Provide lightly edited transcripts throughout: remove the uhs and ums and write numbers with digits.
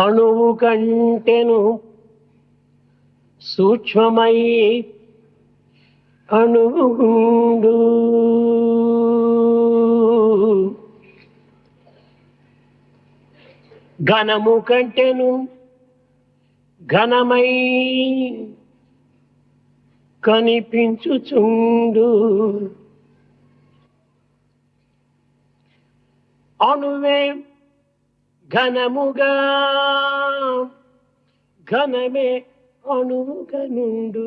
అణువు కంటెను సూక్ష్మమై అణువుండు ఘనము కంటెను ఘనమై కనిపించుచుండు అణువే ఘనముగా ఘనమే అణువుగా నుండు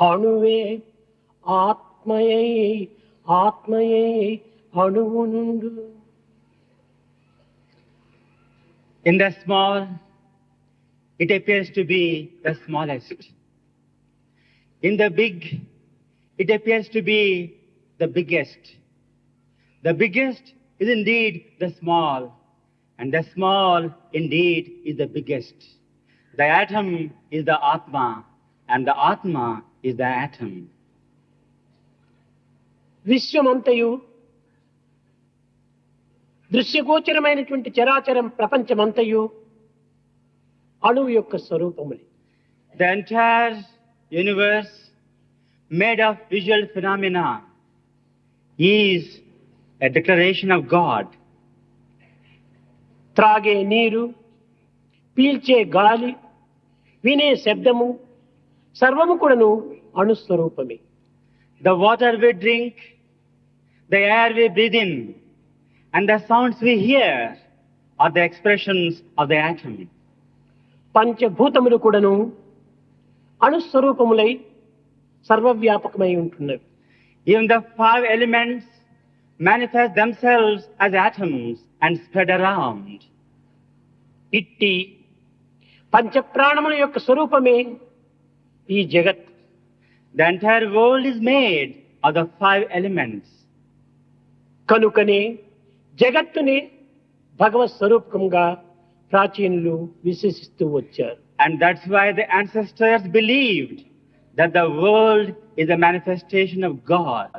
అణువే ఆత్మయై ఆత్మయై అణువు నుండు. In the small, it appears to be the smallest. In the big, it appears to be the biggest. The biggest is indeed the small, and the small indeed is the biggest. The atom is the Atma, and the Atma is the atom. విశ్వమంతయు దృశ్యగోచరమైనటువంటి చరాచరం ప్రపంచమంతయు అణువు యొక్క స్వరూపములే. The entire universe, made of visual phenomena, is a declaration of God. త్రాగే నీరు, పీల్చే గాలి, వినే శబ్దము సర్వము కూడాను అణుస్వరూపమే. The water we drink, the air we breathe in, and the sounds we hear are the expressions of the atom. పంచభూతములు కూడాను అణుస్వరూపములై సర్వవ్యాపకమై ఉంటున్నవి. Even the 5 elements manifest themselves as atoms and spread around. ఇట్టి పంచప్రాణముల యొక్క స్వరూపమే ఈ జగత్. The entire world is made of the 5 elements. కనుకనే జగత్తుని భగవత్ స్వరూపంగా ప్రాచీనులు విశ్వసిస్తూ వచ్చారు. And that's why the ancestors believed that the world is a manifestation of God.